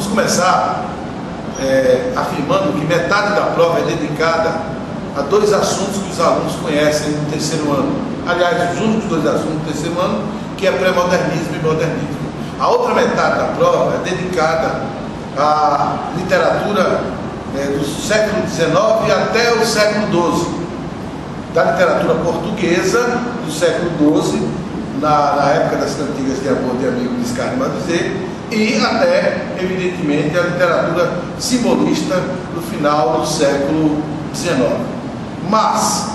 Vamos começar afirmando que metade da prova é dedicada a dois assuntos que os alunos conhecem no terceiro ano. Aliás, os únicos dois assuntos do terceiro ano, que é pré-modernismo e modernismo. A outra metade da prova é dedicada à literatura do século XIX até o século XII, da literatura portuguesa do século XII, na época das cantigas de amor de amigo de Scarne Matuzer, e até, evidentemente, a literatura simbolista do final do século XIX. Mas,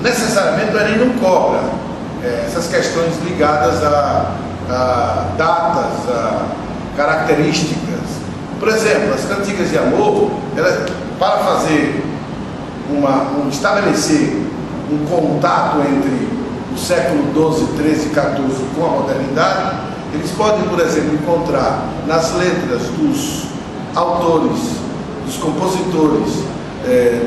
necessariamente, o Enem não cobra essas questões ligadas a datas, a características. Por exemplo, as cantigas de amor, para fazer estabelecer um contato entre o século XII, XIII e XIV com a modernidade, eles podem, por exemplo, encontrar nas letras dos autores, dos compositores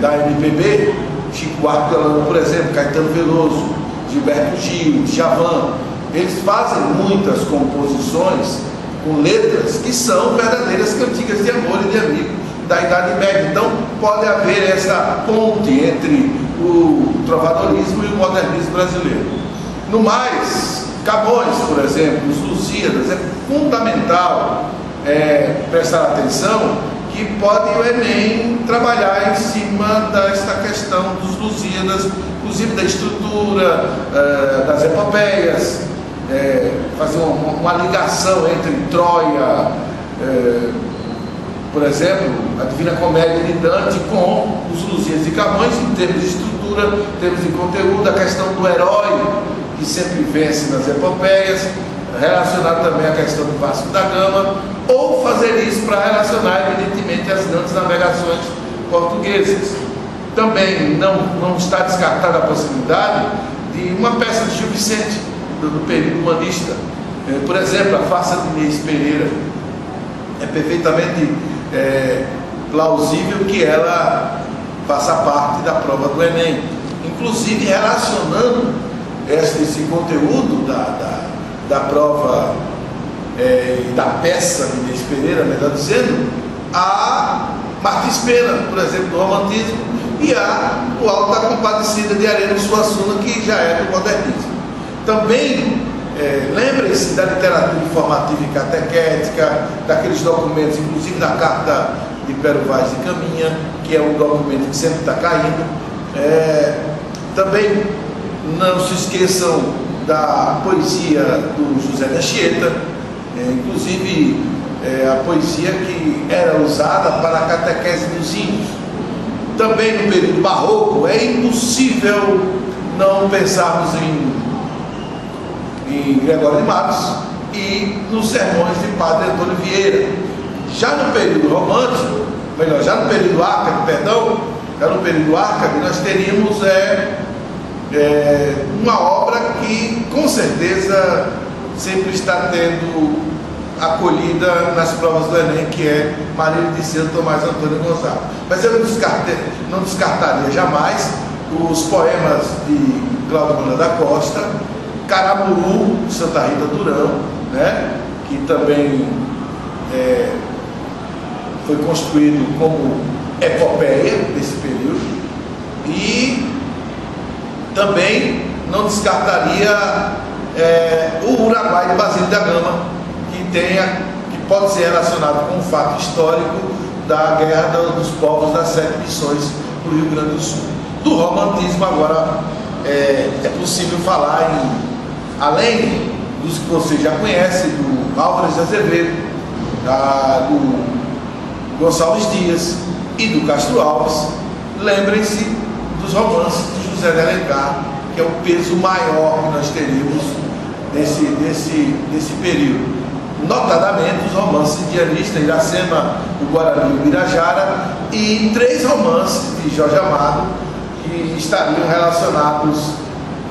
da MPB, Chico Buarque de Holanda, por exemplo, Caetano Veloso, Gilberto Gil, Djavan. Eles fazem muitas composições com letras que são verdadeiras cantigas de amor e de amigo da Idade Média. Então pode haver essa ponte entre o trovadorismo e o modernismo brasileiro. No mais, Camões, por exemplo, os Lusíadas, é fundamental prestar atenção que pode o Enem trabalhar em cima desta questão dos Lusíadas, inclusive da estrutura, das epopeias, fazer uma ligação entre Troia, por exemplo, a Divina Comédia de Dante com os Lusíadas de Camões, em termos de estrutura, em termos de conteúdo, a questão do herói que sempre vence nas epopeias, relacionado também à questão do Vasco da Gama, ou fazer isso para relacionar, evidentemente, as grandes navegações portuguesas. Também não está descartada a possibilidade de uma peça de Gil Vicente, do período humanista. Por exemplo, a farsa de Inês Pereira. É perfeitamente plausível que ela faça parte da prova do Enem, inclusive relacionando esse conteúdo da prova da peça de Inês Pereira, melhor dizendo, a Martins Pena, por exemplo, do romantismo, e o Alto da Compadecida de Areno Suassuna, que já é do modernismo. Também lembrem-se da literatura informativa e catequética, daqueles documentos, inclusive da Carta de Pero Vaz de Caminha, que é um documento que sempre está caindo. Também não se esqueçam da poesia do José de Anchieta, inclusive a poesia que era usada para a catequese dos índios. Também no período barroco é impossível não pensarmos em Gregório de Matos e nos sermões de Padre Antônio Vieira. Já no período romântico, já no período árcabe, nós teríamos uma obra que com certeza sempre está tendo acolhida nas provas do Enem, que é Maria de Ceu, Tomás Antônio Gonzaga. Mas eu não descartaria jamais os poemas de Cláudio Mona da Costa, Caramuru, Santa Rita Durão, que também foi construído como epopeia desse período, e também não descartaria o Uraguai de Basílio da Gama, que pode ser relacionado com um fato histórico da Guerra dos Povos das Sete Missões do Rio Grande do Sul. Do romantismo agora é possível falar além dos que você já conhece, do Álvares de Azevedo, do Gonçalves Dias e do Castro Alves. Lembrem-se dos romances de José de Alencar, que é o peso maior que nós teríamos nesse período. Notadamente os romances de Anista, Iracema, o Guarani e o Birajara, e 3 romances de Jorge Amado, que estariam relacionados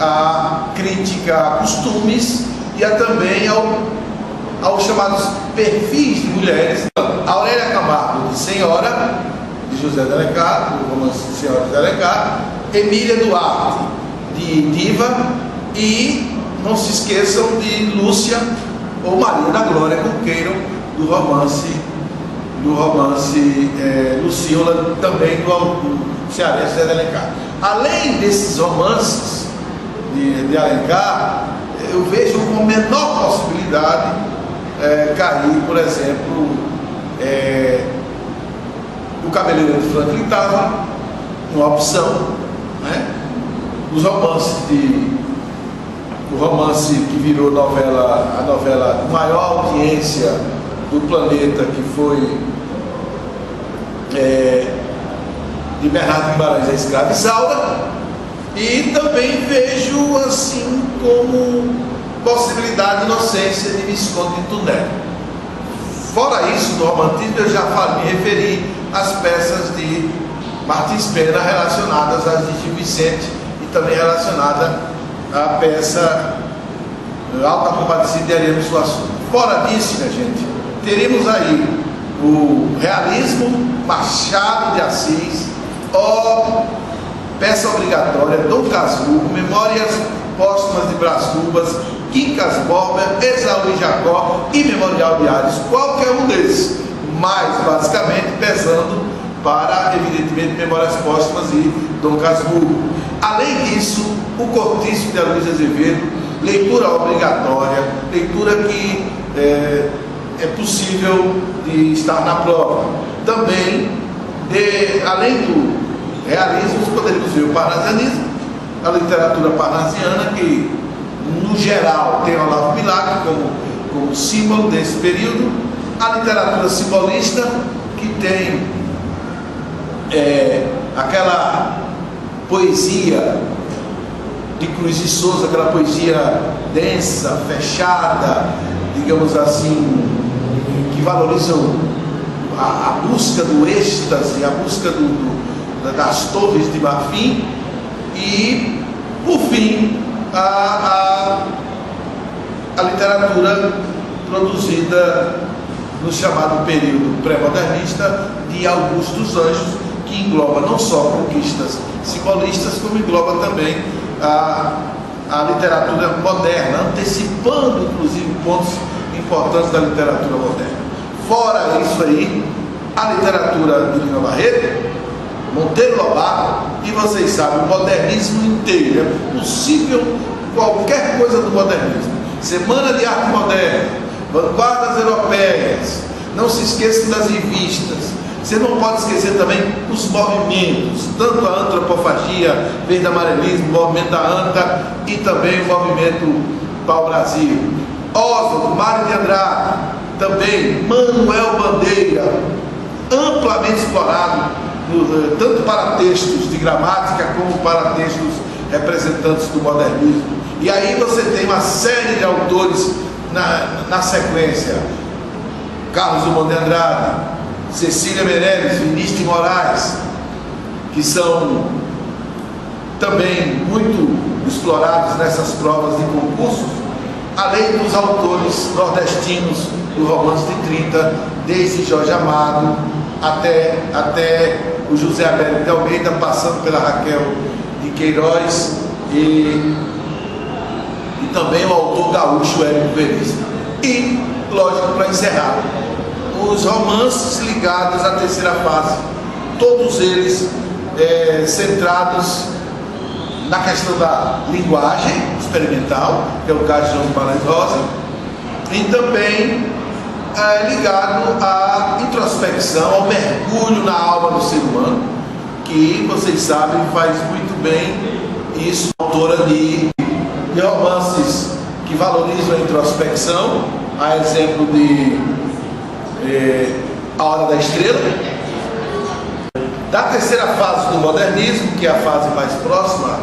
à crítica a costumes e também aos chamados perfis de mulheres. Aurélia Camargo, de Senhora, de José de Alencar, o romance de Senhora de Alencar, Emília Duarte, de Diva, e não se esqueçam de Lúcia ou Maria da Glória, como queiram, do romance do romance Luciola, também do cearense Zé de Alencar. Além desses romances de Alencar, eu vejo com menor possibilidade cair, por exemplo, o Cabeleireiro de Franklin Távora, uma opção, né? Os romances o romance que virou a novela de maior audiência do planeta, que foi de Bernardo Guimarães, A Escrava Isaura. E também vejo assim como possibilidade de inocência de Visconde de Tuné. Fora isso, no romantismo eu já me referi às peças de Martins Pena relacionadas às de Gil Vicente e também relacionada à peça Alta Compadecida de Ariano Suassuna. Fora disso, minha gente, teríamos aí o realismo, Machado de Assis, peça obrigatória, Dom Casmurro, Memórias Póstumas de Brás Cubas, Quincas Borba, Esaú e Jacó e Memorial de Ares, qualquer um desses, mas basicamente pesando para, evidentemente, Memórias Póstumas e Dom Casmurro. Além disso, o Cortiço de Aloysio Azevedo, leitura obrigatória, leitura que é possível de estar na prova. Também, além do realismo, poderíamos ver o parnasianismo, a literatura parnasiana, que no geral tem Olavo Bilac como símbolo desse período, a literatura simbolista, que tem aquela poesia de Cruz de Souza, aquela poesia densa, fechada, digamos assim, que valoriza a busca do êxtase, a busca das torres de marfim. E, por fim, a literatura produzida no chamado período pré-modernista de Augusto dos Anjos, que engloba não só conquistas simbolistas, como engloba também a literatura moderna, antecipando inclusive pontos importantes da literatura moderna. Fora isso aí, a literatura de Lima Barreto, Monteiro Lobato, e vocês sabem, o modernismo inteiro. É possível qualquer coisa do modernismo. Semana de Arte Moderna, vanguardas europeias, não se esqueçam das revistas. Você não pode esquecer também os movimentos, tanto a antropofagia, verde amarelismo, o movimento da ANTA e também o movimento Pau-Brasil. Oswald, Mário de Andrade, também Manuel Bandeira, amplamente explorado, tanto para textos de gramática como para textos representantes do modernismo. E aí você tem uma série de autores na sequência: Carlos Drummond de Andrade, Cecília Meirelles, Vinícius de Moraes, que são também muito explorados nessas provas de concursos, além dos autores nordestinos do romance de 30, desde Jorge Amado até o José Abelio de Almeida, passando pela Raquel de Queiroz e também o autor gaúcho Érico Veríssimo. E, lógico, para encerrar, os romances ligados à terceira fase, todos eles centrados na questão da linguagem experimental, que é o caso de João Guimarães Rosa, e também ligado à introspecção, ao mergulho na alma do ser humano, que vocês sabem faz muito bem isso. Autora de romances que valorizam a introspecção, a exemplo de A Hora da Estrela. Da terceira fase do modernismo, que é a fase mais próxima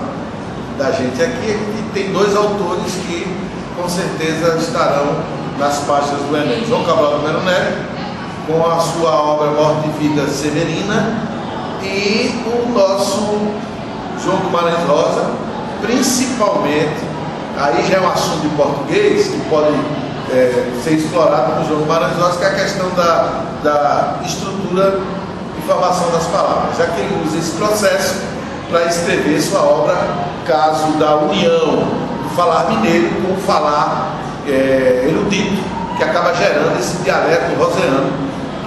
da gente aqui, e tem dois autores que com certeza estarão nas páginas do Enem: João Cabral do Melo Neto, com a sua obra Morte e Vida Severina, e o nosso João Guimarães Rosa, principalmente, aí já é um assunto de português que pode ser explorado no João Guimarães Rosa, que é a questão da estrutura e formação das palavras, já que ele usa esse processo para escrever sua obra, caso da união do falar mineiro com o falar erudito, que acaba gerando esse dialeto roseano,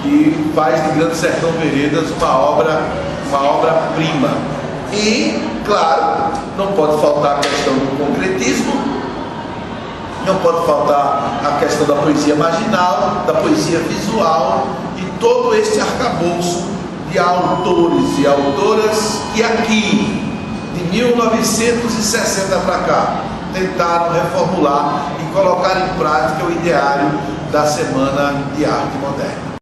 que faz de Grande Sertão Veredas uma obra-prima. E, claro, não pode faltar a questão do concretismo, não pode faltar a questão da poesia marginal, da poesia visual e todo este arcabouço de autores e autoras que aqui, de 1960 para cá, tentaram reformular e colocar em prática o ideário da Semana de Arte Moderna.